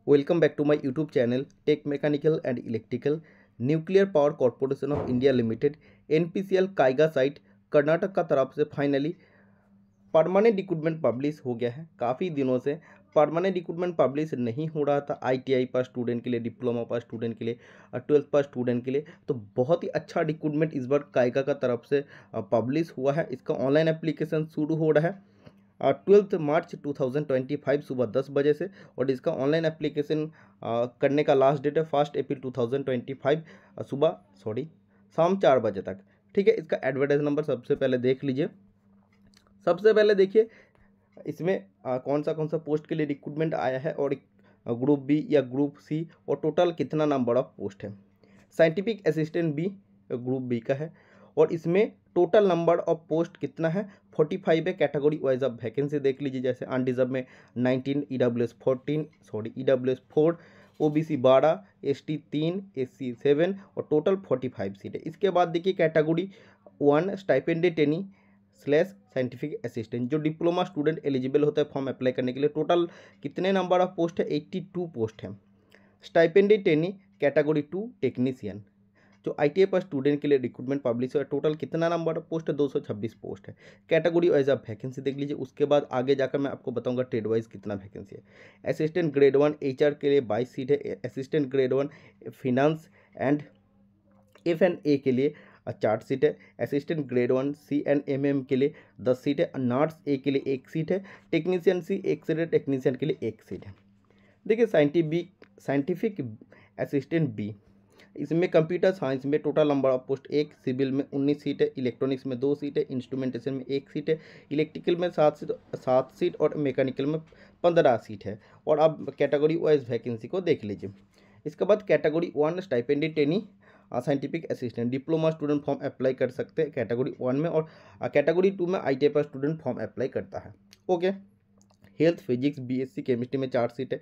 Welcome back to my YouTube channel Tech Mechanical and Electrical nuclear power corporation of India limited NPCL Kaiga site Karnataka का तरफ से finally permanent recruitment publish हो गया है। काफ़ी दिनों से परमानेंट रिक्रूटमेंट पब्लिश नहीं हो रहा था ITI पास स्टूडेंट के लिए, डिप्लोमा पास स्टूडेंट के लिए और 12th पास स्टूडेंट के लिए। तो बहुत ही अच्छा रिक्रूटमेंट इस बार काइगा का तरफ से पब्लिश हुआ है। इसका ऑनलाइन एप्लीकेशन शुरू हो रहा है 12 मार्च 2025 सुबह 10 बजे से, और इसका ऑनलाइन एप्लीकेशन करने का लास्ट डेट है 1 अप्रैल 2025 शाम 4 बजे तक। ठीक है, इसका एडवर्टाइज नंबर सबसे पहले देख लीजिए। सबसे पहले देखिए इसमें कौन सा पोस्ट के लिए रिक्रूटमेंट आया है और ग्रुप बी या ग्रुप सी और टोटल कितना नंबर ऑफ पोस्ट है। Scientific assistant B group B का है और इसमें टोटल नंबर ऑफ पोस्ट कितना है 45 है। कैटेगरी वाइज आप वैकेंसी देख लीजिए, जैसे अनरिजर्व में 19, EWS 4, OBC 12, ST 3, SC 7 और टोटल 45 सीट है। इसके बाद देखिए category 1 stipend trainee slash scientific assistant, जो डिप्लोमा स्टूडेंट एलिजिबल होता है फॉर्म अप्लाई करने के लिए। टोटल कितने नंबर ऑफ पोस्ट है 82 पोस्ट है। स्टाइपेंड ट्रेनी कैटेगरी 2 टेक्नीशियन, जो ITI पर स्टूडेंट के लिए रिक्रूटमेंट पब्लिश है। टोटल कितना नंबर ऑफ पोस्ट है 226 पोस्ट है। कैटेगरी वाइज आप वैकेंसी देख लीजिए। उसके बाद आगे जाकर मैं आपको बताऊंगा ट्रेड वाइज कितना वैकेंसी है। असिस्टेंट ग्रेड 1 HR के लिए 22 सीट है। Assistant grade 1 finance and F&A के लिए 4 सीट है। असिस्टेंट ग्रेड 1 C&MM के लिए 10 सीट है। नर्स A के लिए 1 सीट है। टेक्नीशियन C 1 सीट है। टेक्नीशियन के लिए 1 सीट है। देखिए साइंटिफिक असिस्टेंट बी, इसमें कंप्यूटर साइंस में total number of post 1, civil में 19 सीट है, इलेक्ट्रॉनिक्स में 2 सीट है, इंस्ट्रूमेंटेशन में 1 सीट है, इलेक्ट्रिकल में 7 सीट और मैकेनिकल में 15 सीट है। और अब कैटेगरी वाइज वैकेंसी को देख लीजिए। इसके बाद category 1 stipendiary trainee scientific assistant, diploma student form apply कर सकते हैं कैटेगरी 1 में, और कैटेगरी 2 में ITI पर स्टूडेंट फॉर्म अप्लाई करता है। Okay. Health physics BSc chemistry में 4 सीट है।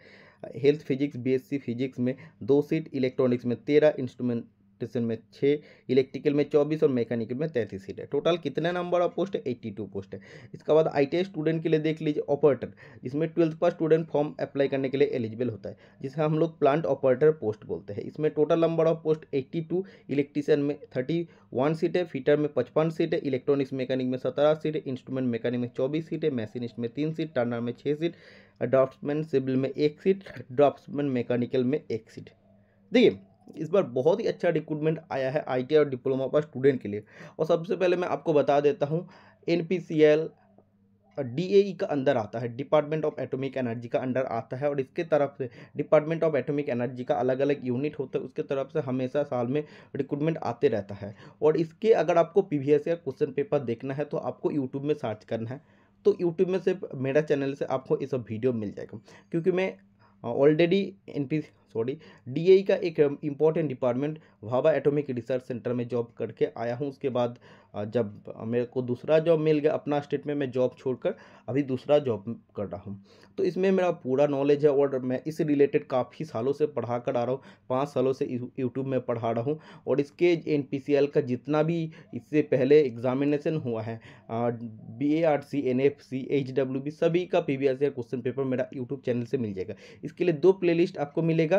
हेल्थ फिजिक्स BSc फिजिक्स में 2 सीट, इलेक्ट्रॉनिक्स में 13, इंस्ट्रूमेंटेशन में 6, इलेक्ट्रिकल में 24 और मैकेनिकल में 33 सीट है। टोटल कितने नंबर ऑफ पोस्ट है 82 पोस्ट है। इसके बाद ITI स्टूडेंट के लिए देख लीजिए ऑपरेटर, जिसमें 12th पास स्टूडेंट फॉर्म अप्लाई करने के लिए एलिजिबल होता है, जिसे हम लोग प्लांट ऑपरेटर पोस्ट बोलते हैं। इसमें total number of post 82, electrician में 31 सीट है, फिटर में 55 सीट है, इलेक्ट्रॉनिक्स मैकेनिक में 17 सीट है, इंस्ट्रूमेंट मैकेनिक में 24 सीट है, मशीनिस्ट में 3 सीट, टर्नर में 6 सीट, ड्राफ्ट्समैन सिविल में 1 सीट, ड्राफ्ट्समैन मैकेनिकल में 1 सीट। देखिए इस बार बहुत ही अच्छा रिक्रूटमेंट आया है ITI और डिप्लोमा पर स्टूडेंट के लिए। और सबसे पहले मैं आपको बता देता हूँ NPCL DAE का अंदर आता है, डिपार्टमेंट ऑफ एटॉमिक एनर्जी का अंडर आता है, और इसके तरफ से डिपार्टमेंट ऑफ एटॉमिक एनर्जी का अलग अलग यूनिट होता है, उसके तरफ से हमेशा साल में रिक्रूटमेंट आते रहता है। और इसके अगर आपको PVS या क्वेश्चन पेपर देखना है तो आपको यूट्यूब में सर्च करना है। तो यूट्यूब में सिर्फ मेरा चैनल से आपको ये सब वीडियो मिल जाएगा, क्योंकि मैं ऑलरेडी DAE का एक important department Bhabha atomic research centre में जॉब करके आया हूँ। उसके बाद जब मेरे को दूसरा जॉब मिल गया अपना स्टेट में, मैं जॉब छोड़कर अभी दूसरा जॉब कर रहा हूँ। तो इसमें मेरा पूरा नॉलेज है और मैं इस रिलेटेड काफ़ी सालों से पढ़ा कर आ रहा हूँ, 5 सालों से यूट्यूब में पढ़ा रहा हूँ। और इसके NPCL का जितना भी इससे पहले एग्जामिनेशन हुआ है, BARC, NFC, HWB, सभी का PVS या क्वेश्चन पेपर मेरा यूट्यूब चैनल से मिल जाएगा। इसके लिए 2 प्लेलिस्ट आपको मिलेगा,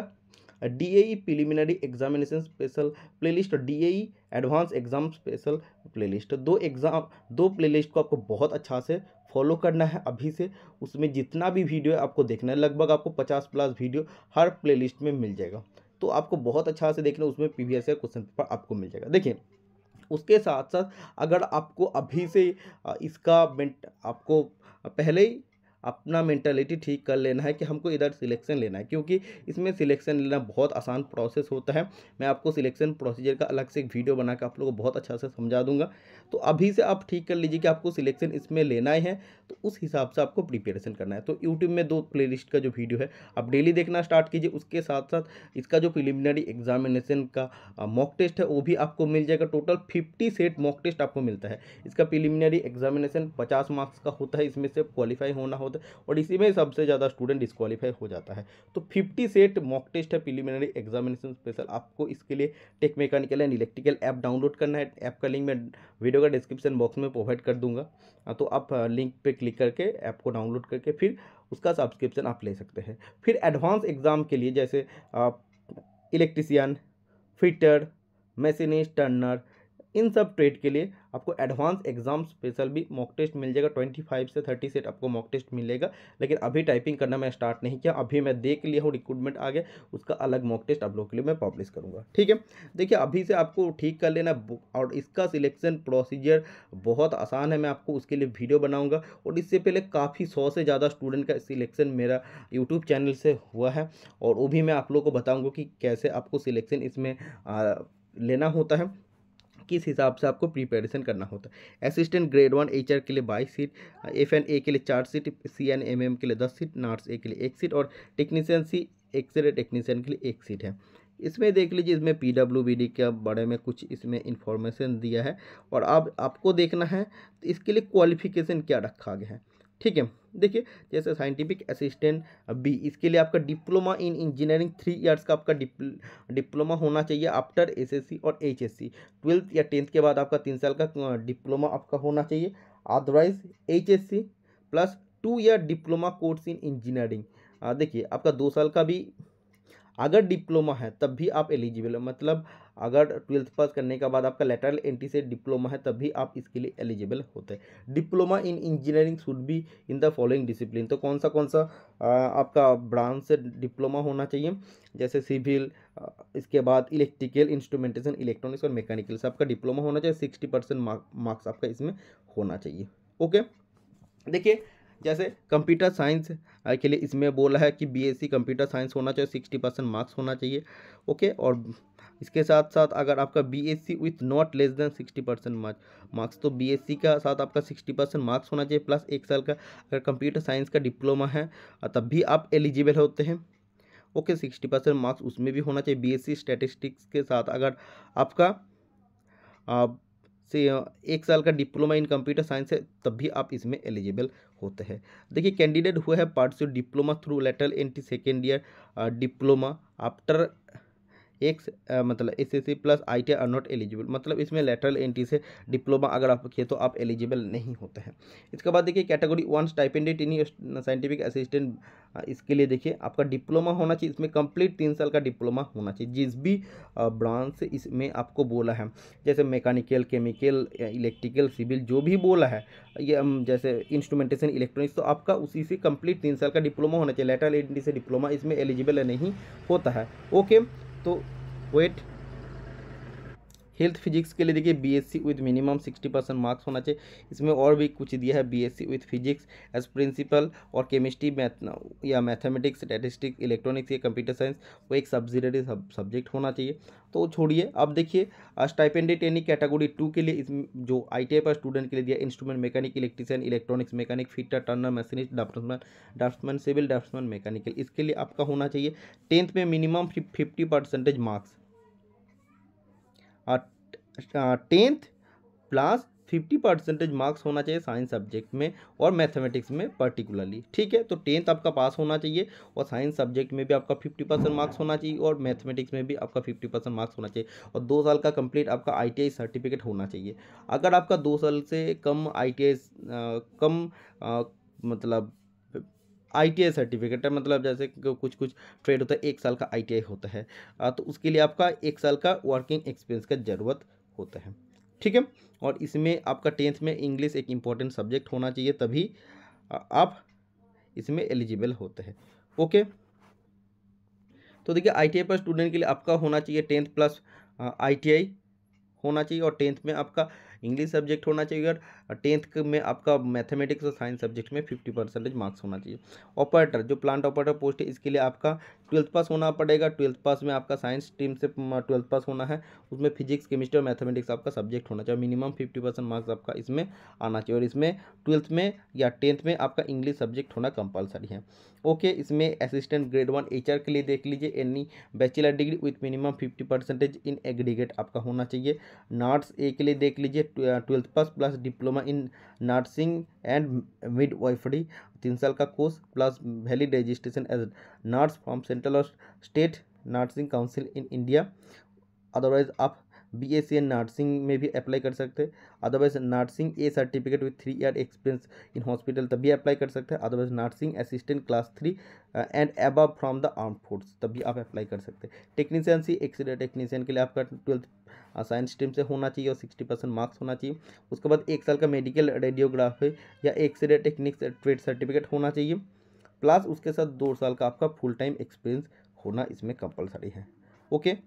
DAE preliminary examination special playlist और DAE advance exam special playlist. 2 playlist को आपको बहुत अच्छा से फॉलो करना है अभी से। उसमें जितना भी वीडियो है आपको देखना है, लगभग आपको 50+ वीडियो हर प्लेलिस्ट में मिल जाएगा। तो आपको बहुत अच्छा से देखना, उसमें PVS का क्वेश्चन पेपर आपको मिल जाएगा। देखिए उसके साथ साथ अगर आपको अभी से आपको पहले ही अपना मेंटालिटी ठीक कर लेना है कि हमको इधर सिलेक्शन लेना है, क्योंकि इसमें सिलेक्शन लेना बहुत आसान प्रोसेस होता है। मैं आपको सिलेक्शन प्रोसीजर का अलग से एक वीडियो बना के आप लोगों को बहुत अच्छा से समझा दूंगा। तो अभी से आप ठीक कर लीजिए कि आपको सिलेक्शन इसमें लेना ही है, तो उस हिसाब से आपको प्रिपरेशन करना है। तो यूट्यूब में 2 प्लेलिस्ट का जो वीडियो है आप डेली देखना स्टार्ट कीजिए। उसके साथ साथ इसका जो प्रिलिमिनरी एग्जामिनेशन का मॉक टेस्ट है वो भी आपको मिल जाएगा। टोटल 50 सेट मॉक टेस्ट आपको मिलता है। इसका प्रिलिमिनरी एग्जामिनेशन 50 मार्क्स का होता है, इसमें से क्वालिफाई होना होता है और इसी में सबसे ज़्यादा स्टूडेंट डिस्क्वालीफाई हो जाता है। तो 50 सेट मॉक टेस्ट है प्रिलिमिनरी एग्जामिनेशन स्पेशल। आपको इसके लिए tech mechanical and electrical app download करना है। ऐप का लिंक मैं वीडियो का डिस्क्रिप्शन बॉक्स में प्रोवाइड कर दूंगा। तो आप लिंक पे क्लिक करके ऐप को डाउनलोड करके फिर उसका सब्सक्रिप्शन आप ले सकते हैं। फिर एडवांस एग्ज़ाम के लिए जैसे इलेक्ट्रीशियन, फिटर, मशीनिस्ट, टर्नर, इन सब ट्रेड के लिए आपको एडवांस एग्जाम स्पेशल भी मॉक टेस्ट मिल जाएगा। 25 से 30 सेट आपको मॉक टेस्ट मिलेगा। लेकिन अभी टाइपिंग करना मैं स्टार्ट नहीं किया, अभी मैं देख लिया हूँ, रिक्रूटमेंट आ गया, उसका अलग मॉक टेस्ट आप लोगों के लिए मैं पब्लिश करूँगा। ठीक है, देखिए अभी से आपको ठीक कर लेना। और इसका सिलेक्शन प्रोसीजर बहुत आसान है, मैं आपको उसके लिए वीडियो बनाऊँगा। और इससे पहले काफ़ी 100 से ज़्यादा स्टूडेंट का सिलेक्शन मेरा यूट्यूब चैनल से हुआ है, और वो भी मैं आप लोगों को बताऊँगा कि कैसे आपको सिलेक्शन इसमें लेना होता है, किस हिसाब से आपको प्रिपरेशन करना होता है। असिस्टेंट ग्रेड 1 HR के लिए 22 सीट, FN A के लिए 4 सीट, CNMM के लिए 10 सीट, नार्स A के लिए 1 सीट, और टेक्नीशियन सी एक्सरे टेक्नीशियन के लिए 1 सीट है। इसमें देख लीजिए, इसमें PWBD के बारे में कुछ इसमें इंफॉर्मेशन दिया है, और अब आपको देखना है इसके लिए क्वालिफिकेशन क्या रखा गया है। ठीक है, देखिए जैसे साइंटिफिक असिस्टेंट बी, इसके लिए आपका डिप्लोमा इन इंजीनियरिंग 3 इयर्स का आपका डिप्लोमा होना चाहिए आफ्टर SSC और HSC। 12th या 10th के बाद आपका 3 साल का डिप्लोमा आपका होना चाहिए। Otherwise HSC plus 2 year diploma course in engineering. देखिए आपका 2 साल का भी अगर डिप्लोमा है तब भी आप एलिजिबल है, मतलब अगर 12th पास करने के बाद आपका लेटरल एंट्री से डिप्लोमा है तब भी आप इसके लिए एलिजिबल होते हैं। Diploma in engineering should be in the following discipline. तो कौन सा आपका ब्रांच से डिप्लोमा होना चाहिए, जैसे सिविल, इसके बाद इलेक्ट्रिकल, इंस्ट्रूमेंटेशन, इलेक्ट्रॉनिक्स और मैकेनिकल से आपका डिप्लोमा होना चाहिए। 60% मार्क्स आपका इसमें होना चाहिए। ओके, देखिए जैसे कंप्यूटर साइंस के लिए इसमें बोला है कि BSc कंप्यूटर साइंस होना चाहिए, 60% मार्क्स होना चाहिए। ओके, और इसके साथ साथ अगर आपका BSc with not less than 60% marks, तो BSc का साथ आपका 60% मार्क्स होना चाहिए, प्लस 1 साल का अगर कंप्यूटर साइंस का डिप्लोमा है तब भी आप एलिजिबल होते हैं। ओके, 60% मार्क्स उसमें भी होना चाहिए। BSc स्टैटिस्टिक्स के साथ अगर आपका से 1 साल का डिप्लोमा इन कंप्यूटर साइंस है तब भी आप इसमें एलिजिबल होते हैं। देखिए कैंडिडेट हुआ है pursue diploma through lateral entry second year diploma after मतलब SSC plus ITI are not eligible, मतलब इसमें लेटरल एंट्री से डिप्लोमा अगर आप किए तो आप एलिजिबल नहीं होते हैं। इसके बाद देखिए कैटेगरी 1 स्टाइपेंडेड इन साइंटिफिक असिस्टेंट, इसके लिए देखिए आपका डिप्लोमा होना चाहिए, इसमें कंप्लीट 3 साल का डिप्लोमा होना चाहिए जिस भी ब्रांच से इसमें आपको बोला है, जैसे मैकेनिकल, केमिकल, इलेक्ट्रिकल, सिविल जो भी बोला है, ये जैसे इंस्ट्रूमेंटेशन, इलेक्ट्रॉनिक्स, तो आपका उसी से कंप्लीट 3 साल का डिप्लोमा होना चाहिए। लेटरल एंट्री से डिप्लोमा इसमें एलिजिबल नहीं होता है। ओके, तो वेट हेल्थ फिजिक्स के लिए देखिए BSc विथ मिनिमम 60% मार्क्स होना चाहिए। इसमें और भी कुछ दिया है, BSc with physics as principal, और केमिस्ट्री, या मैथमेटिक्स, स्टैटिस्टिक्स, इलेक्ट्रॉनिक्स या कंप्यूटर साइंस वो एक सब्सिडरी सब्जेक्ट होना चाहिए। तो छोड़िए, अब देखिए स्टाइपेंडेड यानी कैटेगरी 2 के लिए इसमें जो ITI पर स्टूडेंट के लिए दिया, instrument mechanic, electrician, electronics mechanic, fitter, turner, machinist, draughtsman civil, draughtsman mechanical, इसके लिए आपका होना चाहिए 10th में minimum 50% marks, 10th plus 50% marks होना चाहिए साइंस सब्जेक्ट में और मैथमेटिक्स में पर्टिकुलरली। ठीक है, तो 10th आपका पास होना चाहिए, और साइंस सब्जेक्ट में भी आपका 50% मार्क्स होना चाहिए, और मैथमेटिक्स में भी आपका 50% मार्क्स होना चाहिए, और 2 साल का कंप्लीट आपका ITI सर्टिफिकेट होना चाहिए। अगर आपका 2 साल से कम ITI मतलब ITI सर्टिफिकेट है, मतलब जैसे कुछ ट्रेड होता है 1 साल का ITI होता है, तो उसके लिए आपका 1 साल का वर्किंग एक्सपीरियंस का ज़रूरत होता है। ठीक है, और इसमें आपका 10th में इंग्लिश एक इम्पॉर्टेंट सब्जेक्ट होना चाहिए, तभी आप इसमें एलिजिबल होते हैं। ओके, तो देखिए ITI पर स्टूडेंट के लिए आपका होना चाहिए 10th प्लस ITI होना चाहिए, और 10th में आपका इंग्लिश सब्जेक्ट होना चाहिए, और 10th में आपका मैथमेटिक्स और साइंस सब्जेक्ट में 50% मार्क्स होना चाहिए। ऑपरेटर, जो प्लांट ऑपरेटर पोस्ट है, इसके लिए आपका 12th पास होना पड़ेगा। 12th पास में आपका साइंस स्ट्रीम से 12th पास होना है, उसमें फिजिक्स, केमिस्ट्री और मैथमेटिक्स आपका सब्जेक्ट होना चाहिए। मिनिमम 50% मार्क्स आपका इसमें आना चाहिए, और इसमें 12th में या 10th में आपका इंग्लिश सब्जेक्ट होना कंपलसरी है। ओके, इसमें असिस्टेंट ग्रेड 1 HR के लिए देख लीजिए, any bachelor degree with minimum 50% in aggregate आपका होना चाहिए। नार्स A के लिए देख लीजिए 12th pass plus diploma in nursing and midwifery, 3 साल का course plus valid registration as nurse from central और state nursing council in India. Otherwise आप BSc इन नर्सिंग में भी अप्लाई कर सकते हैं। Otherwise nursing A certificate with 3 year experience in hospital तभी अप्लाई कर सकते हैं। Otherwise nursing assistant class 3 and above from the arm force तभी आप अप्लाई कर सकते हैं। टेक्नीशियन सी एक्सरे टेक्नीशियन के लिए आपका 12th साइंस स्ट्रीम से होना चाहिए और 60% मार्क्स होना चाहिए। उसके बाद 1 साल का मेडिकल रेडियोग्राफी या एक्सरे टेक्निक्स ट्रेड सर्टिफिकेट होना चाहिए, प्लस उसके साथ 2 साल का आपका फुल टाइम एक्सपीरियंस होना इसमें कंपलसरी है। ओके,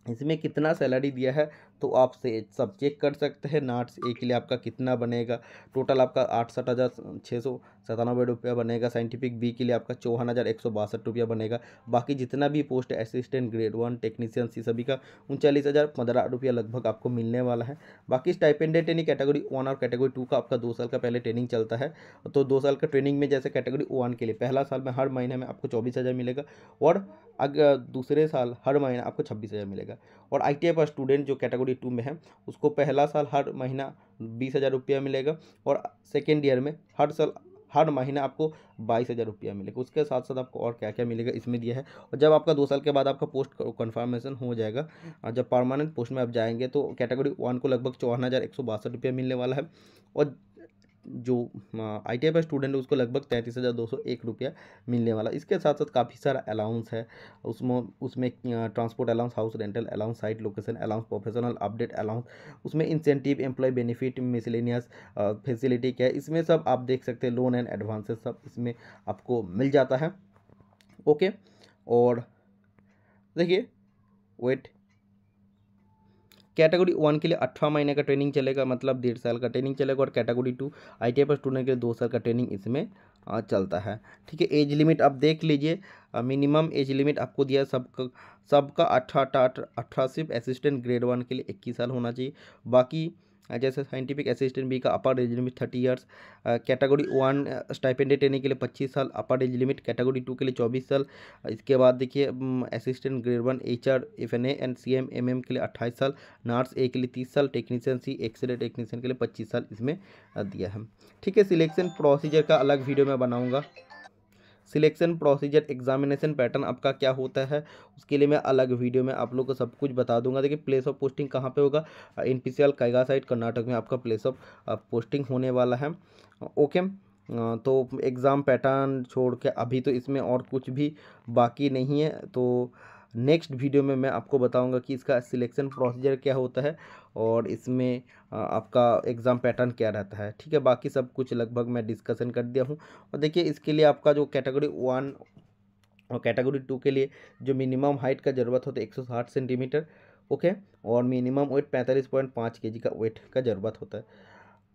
इसमें कितना सैलरी दिया है तो आप से सब चेक कर सकते हैं। नाट्स ए के लिए आपका कितना बनेगा, टोटल आपका 68,697 रुपया बनेगा। साइंटिफिक बी के लिए आपका 54,162 रुपया बनेगा। बाकी जितना भी post assistant grade 1 technician C सभी का 39,015 रुपया लगभग आपको मिलने वाला है। बाकी स्टाइपेंडेड यानी कैटेगरी 1 और कैटेगरी 2 का आपका 2 साल का पहले ट्रेनिंग चलता है। तो 2 साल का ट्रेनिंग में जैसे कैटेगरी 1 के लिए पहला साल में हर महीने में आपको 24,000 मिलेगा और अगर दूसरे साल हर महीना आपको 26,000 मिलेगा। और ITI पर स्टूडेंट जो कैटेगरी 2 में है उसको पहला साल हर महीना 20,000 रुपया मिलेगा और सेकेंड ईयर में हर साल हर महीना आपको 22,000 रुपया मिलेगा। उसके साथ साथ आपको और क्या क्या मिलेगा इसमें दिया है। और जब आपका 2 साल के बाद आपका पोस्ट कन्फर्मेशन हो जाएगा, जब परमानेंट पोस्ट में आप जाएंगे तो कैटेगरी 1 को लगभग 54,162 रुपया मिलने वाला है और जो ITI पर स्टूडेंट है उसको लगभग 33,201 रुपया मिलने वाला। इसके साथ साथ काफ़ी सारा अलाउंस है उसमें transport allowance, house rental allowance, site location allowance, professional update allowance, उसमें incentive, employ benefit, miscellaneous facility क्या है इसमें सब आप देख सकते हैं। लोन एंड एडवांसेस सब इसमें आपको मिल जाता है। ओके, और देखिए वेट, कैटेगरी 1 के लिए 18 महीने का ट्रेनिंग चलेगा, मतलब 1.5 साल का ट्रेनिंग चलेगा। और कैटेगरी 2 ITI पर स्टूडेंट के लिए 2 साल का ट्रेनिंग इसमें चलता है। ठीक है, एज लिमिट आप देख लीजिए, मिनिमम एज लिमिट आपको दिया है सबका 18 सिर्फ असिस्टेंट ग्रेड 1 के लिए 21 साल होना चाहिए। बाकी जैसे साइंटिफिक असिस्टेंट बी का upper age limit 30 years, category 1 stipended training के लिए 25 साल अपर एज लिमिट, कैटेगरी 2 के लिए 24 साल। इसके बाद देखिए assistant grade 1 HR FNA and CM MM के लिए 28 साल, नर्स ए के लिए 30 साल, टेक्नीशियन सी एक्सरे टेक्नीशियन के लिए 25 साल इसमें दिया है। ठीक है, सिलेक्शन प्रोसीजर का अलग वीडियो मैं बनाऊंगा। सिलेक्शन प्रोसीजर, एग्जामिनेशन पैटर्न आपका क्या होता है उसके लिए मैं अलग वीडियो में आप लोग को सब कुछ बता दूंगा। देखिए प्लेस ऑफ पोस्टिंग कहाँ पे होगा, NPCL काइगा साइट कर्नाटक में आपका प्लेस ऑफ पोस्टिंग होने वाला है। ओके, तो एग्ज़ाम पैटर्न छोड़ के अभी तो इसमें और कुछ भी बाकी नहीं है। तो नेक्स्ट वीडियो में मैं आपको बताऊंगा कि इसका सिलेक्शन प्रोसीजर क्या होता है और इसमें आपका एग्ज़ाम पैटर्न क्या रहता है। ठीक है, बाकी सब कुछ लगभग मैं डिस्कशन कर दिया हूँ। और देखिए इसके लिए आपका जो कैटेगरी 1 और कैटेगरी 2 के लिए जो मिनिमम हाइट का ज़रूरत होता है 160 सेंटीमीटर। ओके, और मिनिमम वेट 45.5 kg का वेट का ज़रूरत होता है।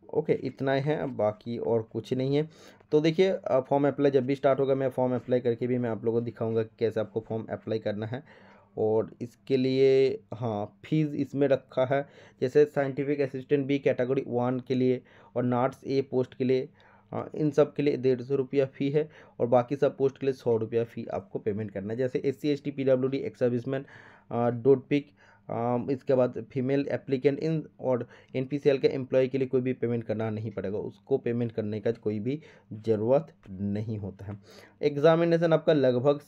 ओके, इतना ही है, बाकी और कुछ नहीं है। तो देखिए फॉर्म अप्लाई जब भी स्टार्ट होगा मैं फॉर्म अप्लाई करके भी मैं आप लोगों को दिखाऊंगा कि कैसे आपको फॉर्म अप्लाई करना है। और इसके लिए हाँ फीस इसमें रखा है, जैसे साइंटिफिक असिस्टेंट बी कैटेगरी 1 के लिए और नर्स ए पोस्ट के लिए इन सब के लिए 150 रुपया फ़ी है और बाकी सब पोस्ट के लिए 100 रुपया फ़ी आपको पेमेंट करना है। जैसे SC ST PWD ex serviceman डोट पिक, इसके बाद फीमेल एप्लीकेंट इन और NPCL के एम्प्लॉय के लिए कोई भी पेमेंट करना नहीं पड़ेगा, उसको पेमेंट करने का कोई भी ज़रूरत नहीं होता है। एग्जामिनेशन आपका लगभग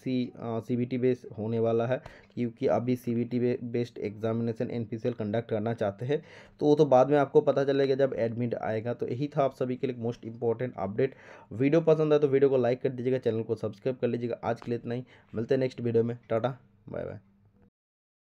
CBT बेस्ड होने वाला है, क्योंकि अभी CBT based examination NPCL conduct करना चाहते हैं। तो वो तो बाद में आपको पता चलेगा जब एडमिट आएगा। तो यही था आप सभी के लिए मोस्ट इंपॉर्टेंट अपडेट। वीडियो पसंद आए तो वीडियो को लाइक कर दीजिएगा, चैनल को सब्सक्राइब कर लीजिएगा। आज के लिए इतना ही, मिलते हैं नेक्स्ट वीडियो में। Tata, bye bye.